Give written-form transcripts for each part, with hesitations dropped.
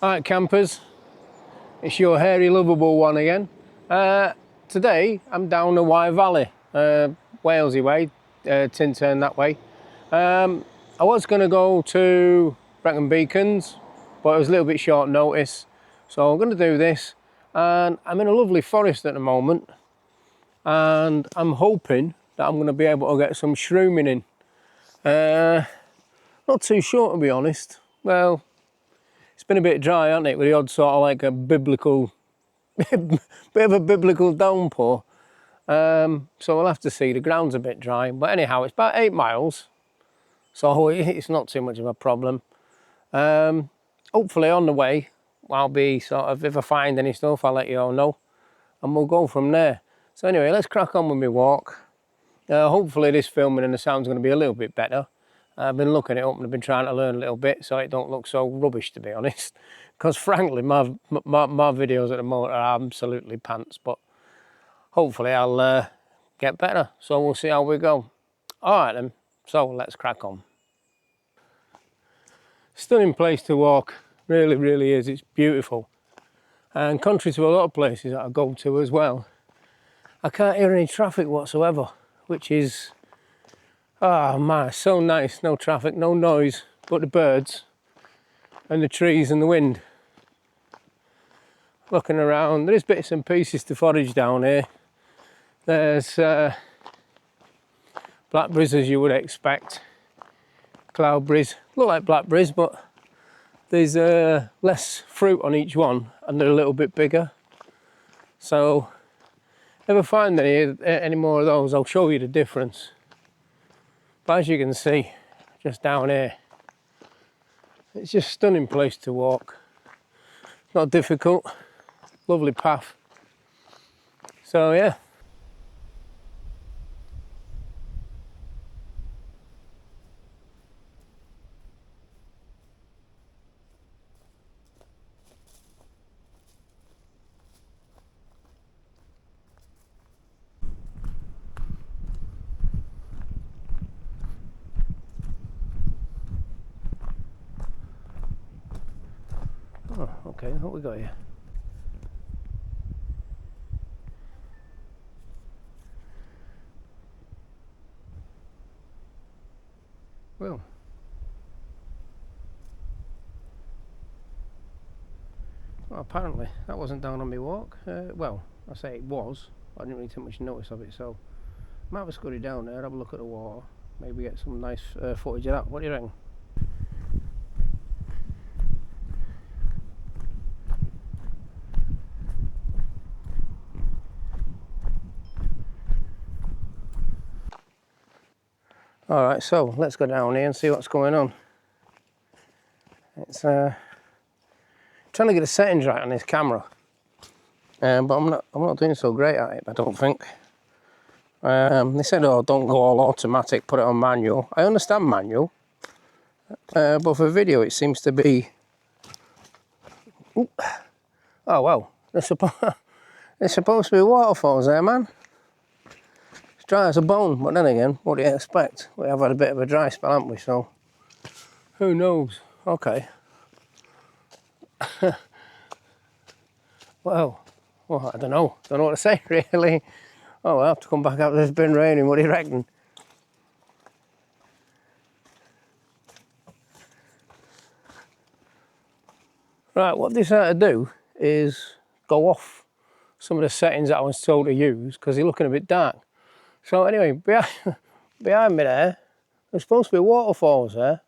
Alright campers, it's your hairy lovable one again. Today I'm down the Wye Valley, Walesy way, Tintern that way. I was going to go to Brecon Beacons, but it was a little bit short notice. So I'm going to do this, and I'm in a lovely forest at the moment, and I'm hoping that I'm going to be able to get some shrooming in. Not too sure, to be honest. Well, it's been a bit dry, hasn't it, with the odd sort of like a biblical, bit of a biblical downpour. So we'll have to see. The ground's a bit dry, but anyhow, it's about 8 miles, so it's not too much of a problem. Hopefully on the way, I'll be sort of, if I find any stuff, I'll let you all know, and we'll go from there. So anyway, let's crack on with my walk. Hopefully this filming and the sound's going to be a little bit better. I've been looking it up and I've been trying to learn a little bit so it don't look so rubbish, to be honest. Because frankly, my videos at the moment are absolutely pants, but hopefully I'll get better. So we'll see how we go. All right then, so let's crack on. Stunning place to walk, really, really is. It's beautiful. And contrary to a lot of places that I go to as well, I can't hear any traffic whatsoever, which is, oh man, so nice. No traffic, no noise, but the birds and the trees and the wind. Looking around, there's bits and pieces to forage down here. There's blackberries, as you would expect, cloudberries, look like blackberries, but there's less fruit on each one and they're a little bit bigger. So if I find any more of those, I'll show you the difference. But as you can see, just down here, it's just a stunning place to walk. Not difficult, lovely path. So yeah. Oh, okay, what we got here? Well, apparently that wasn't down on my walk. Well, I say it was. I didn't really take much notice of it, so I might have a scurry down there, have a look at the water, maybe get some nice footage of that. What do you reckon? Alright, so let's go down here and see what's going on. It's trying to get the settings right on this camera, but I'm not doing so great at it, I don't think. They said, oh, don't go all automatic, put it on manual. I understand manual, but for video it seems to be... Ooh. Oh well, there's supposed to be waterfalls there, man. It's dry as a bone, but then again, what do you expect? We have had a bit of a dry spell, haven't we, so who knows? Okay. Well, I don't know what to say really. Oh, I'll have to come back after it's been raining. What do you reckon? Right, what I've decided to do is go off some of the settings that I was told to use because they're looking a bit dark. So anyway, behind me there's supposed to be waterfalls there,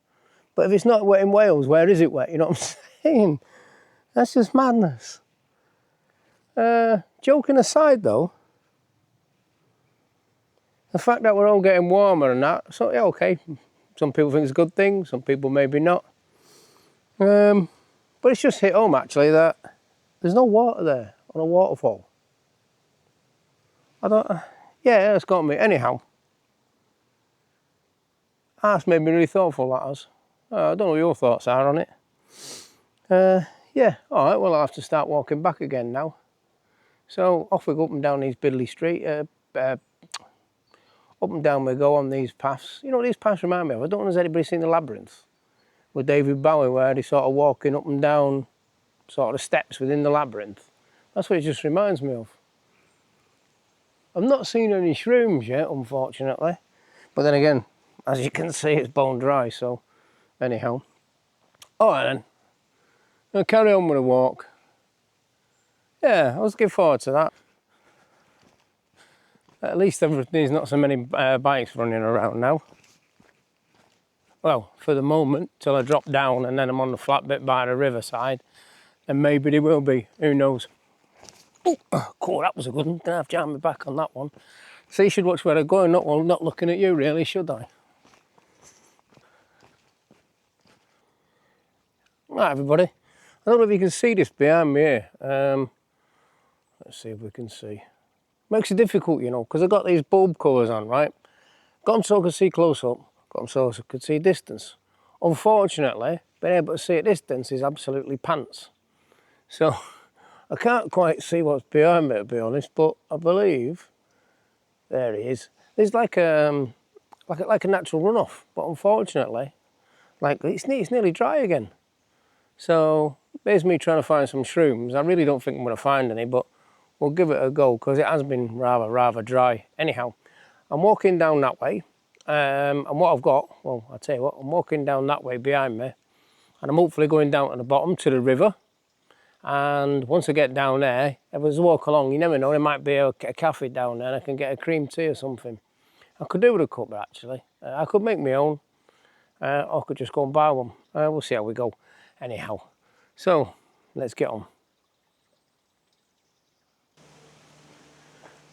but if it's not wet in Wales, where is it wet? You know what I'm saying? That's just madness. Joking aside though, the fact that we're all getting warmer and that, so yeah, okay, some people think it's a good thing, some people maybe not. But it's just hit home actually that there's no water there on a waterfall. Yeah, that's got me. Anyhow, that's made me really thoughtful, that has. I don't know what your thoughts are on it. Yeah, alright, well I'll have to start walking back again now. So off we go up and down these Bidley Street, up and down we go on these paths. You know what these paths remind me of? I don't know if anybody seen The Labyrinth with David Bowie, where he's sort of walking up and down sort of steps within the labyrinth. That's what it just reminds me of. I've not seen any shrooms yet, unfortunately. But then again, as you can see, it's bone dry, so anyhow. Alright then, I'll carry on with a walk. Yeah, I was looking forward to that. At least there's not so many bikes running around now. Well, for the moment, till I drop down and then I'm on the flat bit by the riverside, and maybe there will be, who knows. Oh, cool, that was a good one. Didn't have to jam me back on that one. So you should watch where I'm going, not looking at you really, should I? Right, everybody. I don't know if you can see this behind me here. Let's see if we can see. Makes it difficult, you know, because I've got these bulb colours on, right? Got them so I can see close up, got them so I can see distance. Unfortunately, being able to see at distance is absolutely pants. So I can't quite see what's behind me, to be honest, but I believe there he is. There's like a natural runoff, but unfortunately, like it's nearly dry again. So there's me trying to find some shrooms. I really don't think I'm going to find any, but we'll give it a go because it has been rather dry. Anyhow, I'm walking down that way, and what I've got, well, I'll tell you what, I'm walking down that way behind me, and I'm hopefully going down to the bottom to the river. And once I get down there, if I was to walk along, you never know, there might be a cafe down there and I can get a cream tea or something. I could do with a cup actually. I could make my own, or I could just go and buy one. We'll see how we go. Anyhow, so let's get on.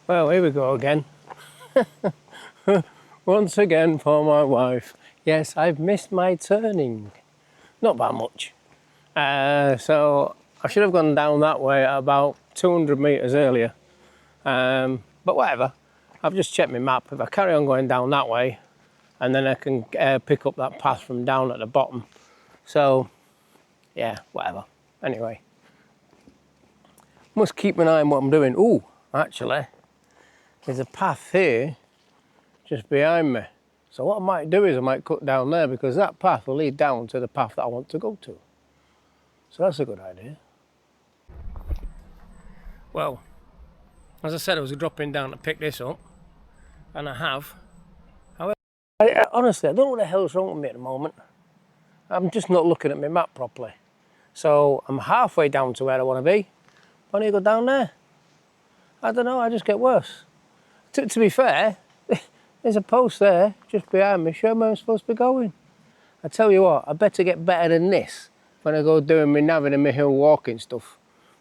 Well, here we go again. Once again for my wife. Yes, I've missed my turning. Not by much. So I should have gone down that way at about 200 metres earlier. But whatever. I've just checked my map. If I carry on going down that way, and then I can pick up that path from down at the bottom. So, yeah, whatever. Anyway. Must keep an eye on what I'm doing. Ooh, actually, there's a path here just behind me. So what I might do is I might cut down there because that path will lead down to the path that I want to go to. So that's a good idea. Well, as I said, I was dropping down to pick this up, and I have. However, honestly, I don't know what the hell's wrong with me at the moment. I'm just not looking at my map properly. So I'm halfway down to where I want to be. I need to go down there. I don't know, I just get worse. To be fair, there's a post there just behind me. Show me where I'm supposed to be going. I tell you what, I better get better than this when I go doing my navving and my hill walking stuff,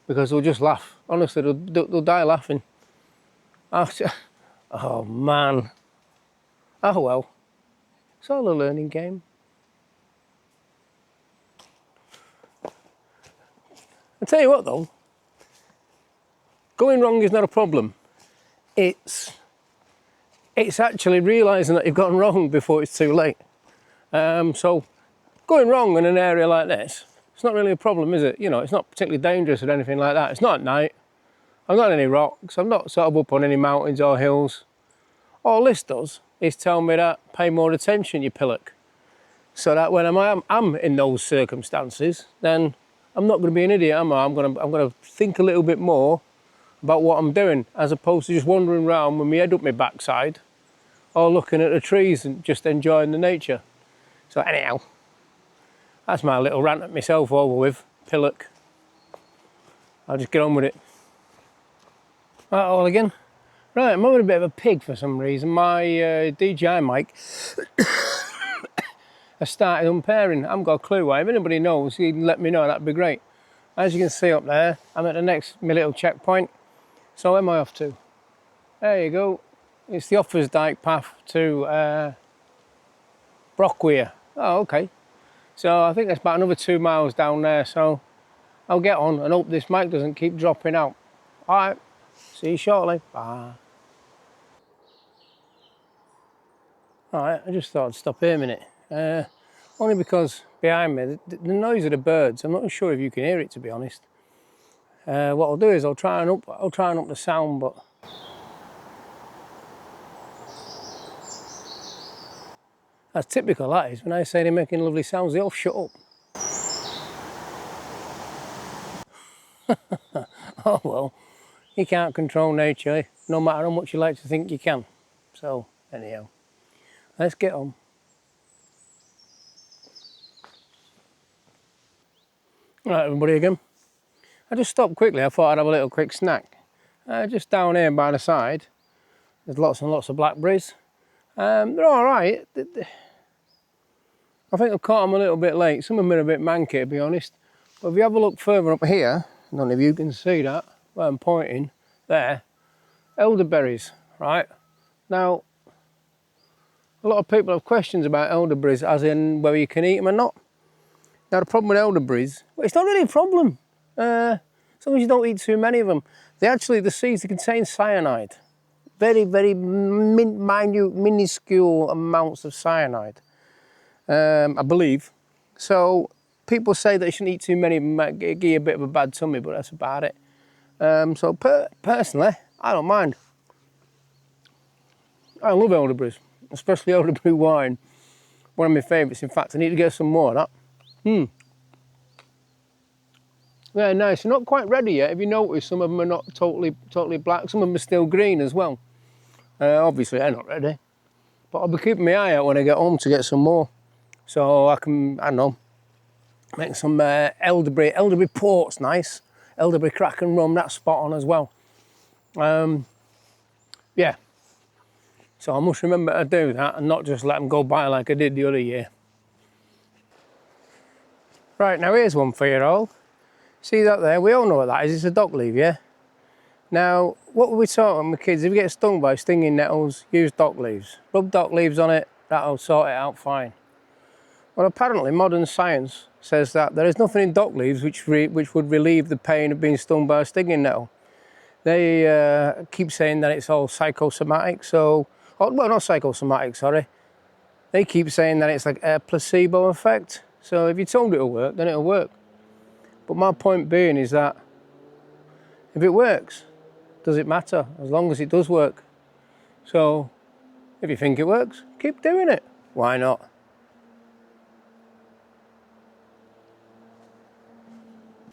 because they'll just laugh. Honestly, they'll die laughing. Oh man. Oh well. It's all a learning game. I tell you what though, going wrong is not a problem. It's actually realising that you've gone wrong before it's too late. So going wrong in an area like this, it's not really a problem, is it? You know, it's not particularly dangerous or anything like that. It's not at night. I'm not on any rocks. I'm not sort of up on any mountains or hills. All this does is tell me that pay more attention, you pillock. So that when I'm in those circumstances, then I'm not going to be an idiot, am I? I'm going to think a little bit more about what I'm doing, as opposed to just wandering around with my head up my backside, or looking at the trees and just enjoying the nature. So anyhow, that's my little rant at myself over with, pillock. I'll just get on with it. Right, all again. Right, I'm having a bit of a pig for some reason. My DJI mic has started unpairing. I haven't got a clue why. If anybody knows, you can let me know, that'd be great. As you can see up there, I'm at the next, my little checkpoint. So where am I off to? There you go. It's the Offers Dyke path to Brockwere. Oh, okay. So I think that's about another 2 miles down there. So I'll get on and hope this mic doesn't keep dropping out. All right. See you shortly. Bye. All right. I just thought I'd stop here a minute. Only because behind me, the noise of the birds, I'm not sure if you can hear it, to be honest. What I'll do is I'll try and up the sound, but that's typical, that is. When I say they're making lovely sounds, they all shut up. Oh well, you can't control nature, no matter how much you like to think you can. So, anyhow, let's get on. Right, everybody again. I just stopped quickly, I thought I'd have a little quick snack. Just down here by the side, there's lots and lots of blackberries. They're alright. I think I've caught them a little bit late. Some of them are a bit manky, to be honest. But if you have a look further up here, I don't know if you can see that, where I'm pointing, there, elderberries, right? Now, a lot of people have questions about elderberries, as in whether you can eat them or not. Now, the problem with elderberries, well, it's not really a problem, as long as you don't eat too many of them. The seeds, they contain cyanide. Very, very minute, minuscule amounts of cyanide. I believe. So people say that you shouldn't eat too many, might give you a bit of a bad tummy, but that's about it. So personally, I don't mind. I love elderberries, especially elderberry wine. One of my favourites. In fact, I need to get some more of that. Yeah, nice. They're not quite ready yet. If you notice, some of them are not totally black. Some of them are still green as well. Obviously, they're not ready. But I'll be keeping my eye out when I get home to get some more. So I can, I don't know, make some elderberry port's nice. Elderberry crack and rum, that's spot on as well. Yeah. So I must remember to do that and not just let them go by like I did the other year. Right, now here's one for you all. See that there? We all know what that is. It's a dock leaf, yeah? Now, what we taught them with kids, if you get stung by stinging nettles, use dock leaves. Rub dock leaves on it, that'll sort it out fine. Well, apparently modern science says that there is nothing in dock leaves which would relieve the pain of being stung by a stinging nettle. They keep saying that it's all psychosomatic, so, well, not psychosomatic, sorry. They keep saying that it's like a placebo effect. So if you're told it'll work, then it'll work. But my point being is that if it works, does it matter? As long as it does work. So if you think it works, keep doing it. Why not?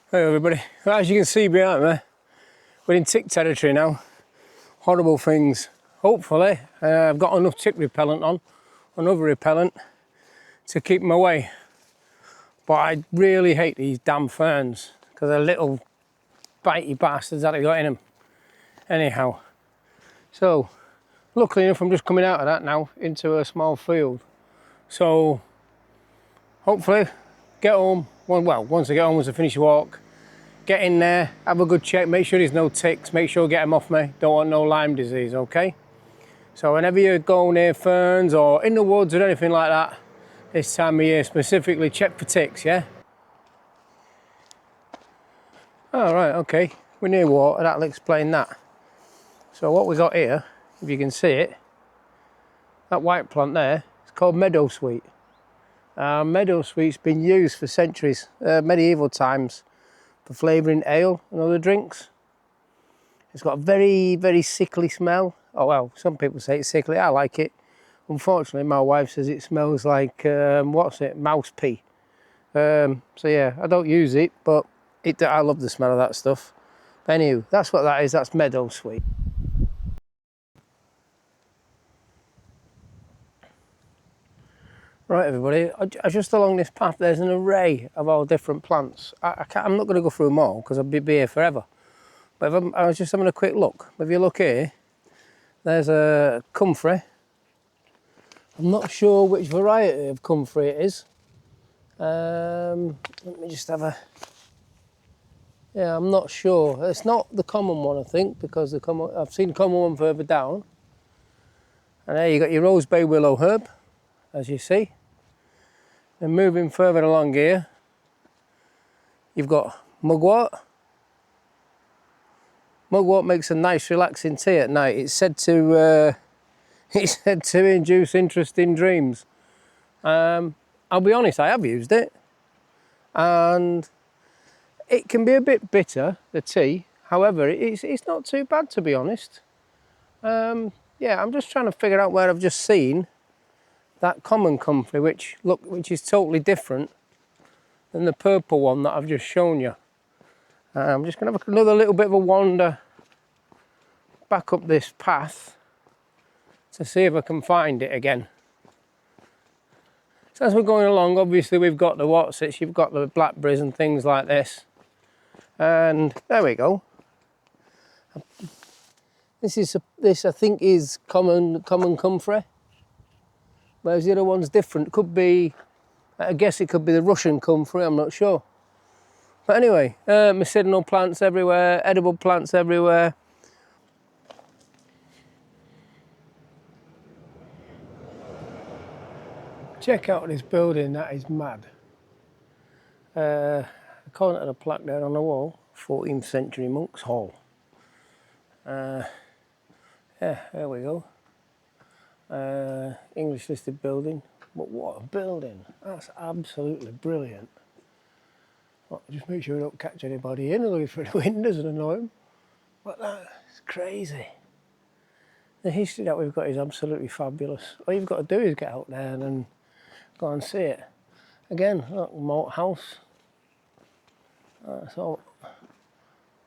Hey everybody, as you can see behind me, we're in tick territory now. Horrible things. Hopefully, I've got enough tick repellent on, another repellent, to keep them away. But I really hate these damn ferns, because they're little bitey bastards that I've got in them. Anyhow, so luckily enough I'm just coming out of that now into a small field. So hopefully get home, well, once I get home, once I finish the walk, get in there, have a good check, make sure there's no ticks, make sure I get them off me, don't want no Lyme disease, okay? So whenever you go near ferns or in the woods or anything like that, this time of year specifically, check for ticks, yeah? All right, okay, we're near water, that'll explain that. So what we got here, if you can see it, that white plant there, it's called meadowsweet. Meadowsweet's been used for centuries, medieval times, for flavouring ale and other drinks. It's got a very, very sickly smell. Oh well, some people say it's sickly, I like it. Unfortunately, my wife says it smells like, mouse pee. So yeah, I don't use it, but I love the smell of that stuff. But anyway, that's what that is, that's meadowsweet. Right everybody, just along this path there's an array of all different plants. I'm not going to go through them all because I'll be here forever. But I was just having a quick look. If you look here, there's a comfrey. I'm not sure which variety of comfrey it is. Let me just have a... Yeah, I'm not sure. It's not the common one, I think, because I've seen the common one further down. And there you got your rose bay willow herb, as you see. And moving further along here, you've got mugwort. Mugwort makes a nice relaxing tea at night. It's said to induce interest in dreams. I'll be honest, I have used it, and it can be a bit bitter, the tea. However, it's not too bad, to be honest. Yeah, I'm just trying to figure out where I've just seen that common comfrey, which is totally different than the purple one that I've just shown you. I'm just going to have another little bit of a wander back up this path to see if I can find it again. So as we're going along, obviously we've got the whatsits, you've got the blackberries and things like this. And there we go. This I think is common comfrey, whereas the other one's different. Could be, I guess it could be the Russian comfrey, I'm not sure. But anyway, medicinal plants everywhere, edible plants everywhere. Check out this building, that is mad. According to the plaque there on the wall, 14th century monks hall. Yeah, there we go. English listed building, but what a building. That's absolutely brilliant. Well, just make sure we don't catch anybody in looking through the windows and annoy them. But that's crazy. The history that we've got is absolutely fabulous. All you've got to do is get out there and go and see it. Again, look, moat house. So,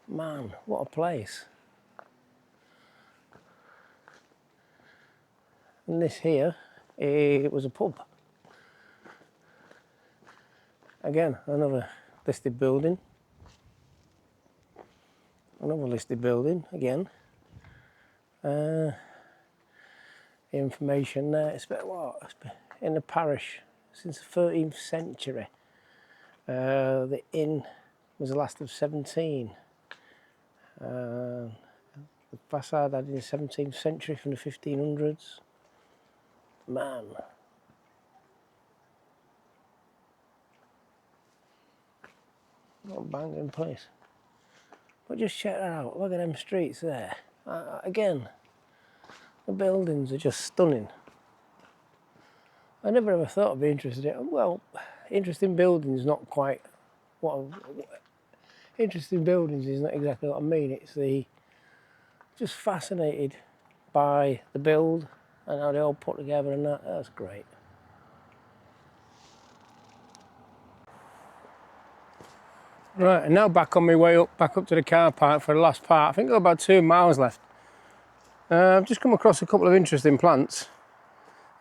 man, what a place. And this here, it was a pub. Again, another listed building. Another listed building, again. The information there, it's been what? It's been in the parish since the 13th century. The inn was the last of 17. The facade added in the 17th century from the 1500s. Man. What a banging place. But just check that out, look at them streets there. Again, the buildings are just stunning. I never ever thought I'd be interested in, well, interesting buildings not quite interesting buildings is not exactly what I mean. It's just fascinated by the build and how they all put together, and that's great. Right, and now back on my way up, back up to the car park for the last part. I think I've got about 2 miles left. I've just come across a couple of interesting plants.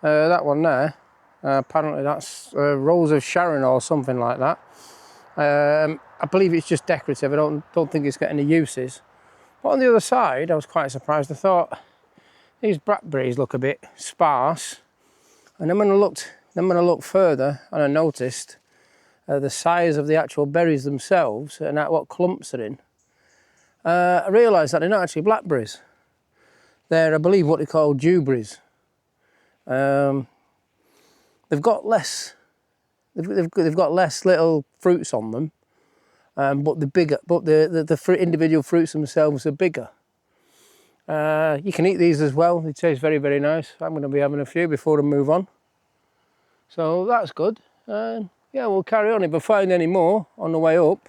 That one there, apparently that's Rose of Sharon or something like that. I believe it's just decorative. I don't think it's got any uses. But on the other side, I was quite surprised. I thought these blackberries look a bit sparse, and then when I looked further, and I noticed the size of the actual berries themselves and what clumps are in, I realised that they're not actually blackberries. They're, I believe, what they call dewberries. They've got less. They've got less little fruits on them, but they're bigger. But the individual fruits themselves are bigger. You can eat these as well. They taste very, very nice. I'm going to be having a few before I move on. So that's good. Yeah, we'll carry on. If I find any more on the way up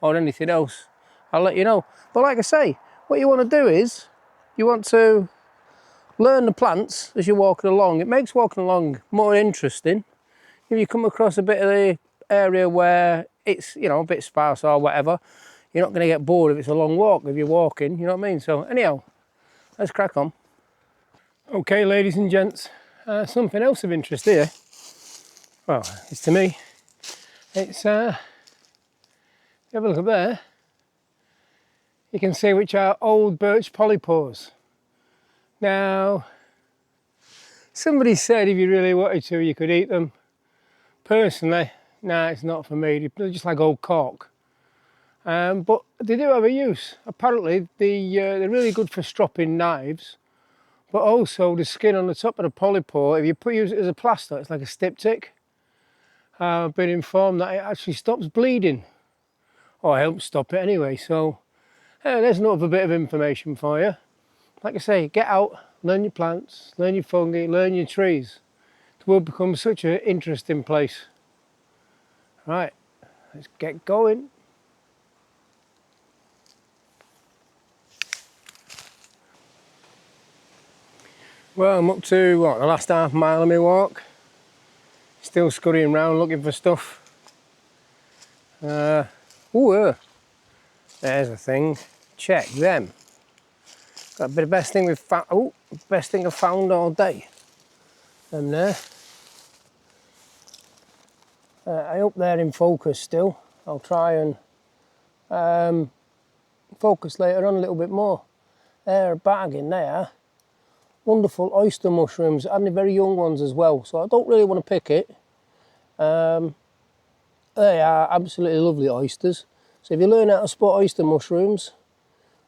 or anything else, I'll let you know. But like I say, what you want to do is you want to learn the plants as you're walking along. It makes walking along more interesting. If you come across a bit of the area where it's, you know, a bit sparse or whatever, you're not going to get bored if it's a long walk if you're walking, you know what I mean? So anyhow, let's crack on. Okay, ladies and gents, something else of interest here. Well, it's to me. It's, have a look up there. You can see which are old birch polypores. Now, somebody said if you really wanted to, you could eat them. Personally, nah, it's not for me. They're just like old cork. But they do have a use. Apparently, they're really good for stropping knives. But also, the skin on the top of the polypore, if you use it as a plaster, it's like a styptic. I've been informed that it actually stops bleeding. Or helps stop it anyway. So, there's another bit of information for you. Like I say, get out, learn your plants, learn your fungi, learn your trees. It will become such an interesting place. Right, let's get going. Well, I'm up to, what, the last half mile of my walk. Still scurrying around looking for stuff. There's a thing. Check them. Got a bit of best thing we've found. Oh, best thing I've found all day. Them there. I hope they're in focus still. I'll try and focus later on a little bit more. They're a bargain there. Wonderful oyster mushrooms, and the very young ones as well. So I don't really want to pick it. They are absolutely lovely oysters. So if you learn how to spot oyster mushrooms,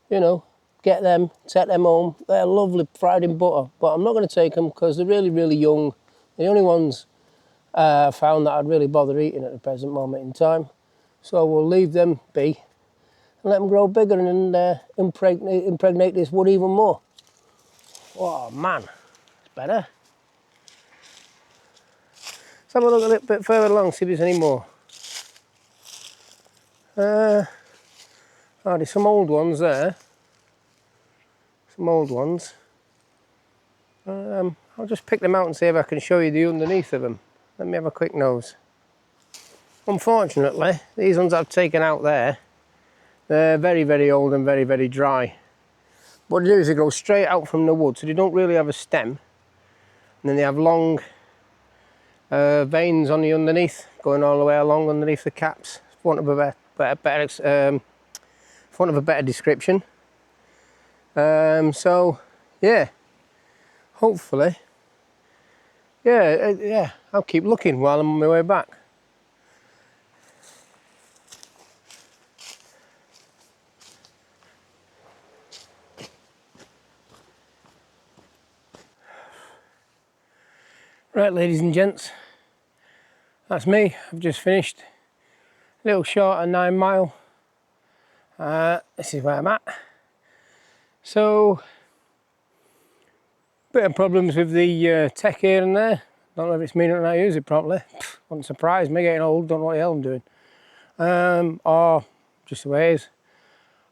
you know, get them, take them home. They're lovely fried in butter, but I'm not going to take them because they're really, really young. The only ones I found that I'd really bother eating at the present moment in time. So we'll leave them be and let them grow bigger and impregnate this wood even more. Oh man, it's better. Let's have a look a little bit further along, see if there's any more. Oh, there's some old ones there. Some old ones. I'll just pick them out and see if I can show you the underneath of them. Let me have a quick nose. Unfortunately, these ones I've taken out there, they're very, very old and very, very dry. What they do is they grow straight out from the wood, so they don't really have a stem. And then they have long veins on the underneath, going all the way along underneath the caps, for want of a better description. So, yeah, hopefully, yeah, I'll keep looking while I'm on my way back. Right, ladies and gents, that's me. I've just finished a little short of 9 mile. This is where I'm at. So, bit of problems with the tech here and there. Don't know if it's me not I use it properly. Wouldn't surprise me, getting old, don't know what the hell I'm doing. Or just the way it is.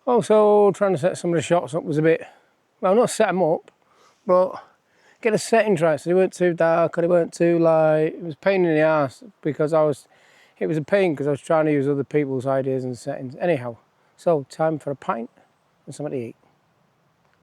Also, trying to set some of the shots up was a bit, well, not set them up, but get the settings right so they weren't too dark or they weren't too light. It was a pain in the arse because it was a pain because I was trying to use other people's ideas and settings. Anyhow, so time for a pint and something to eat.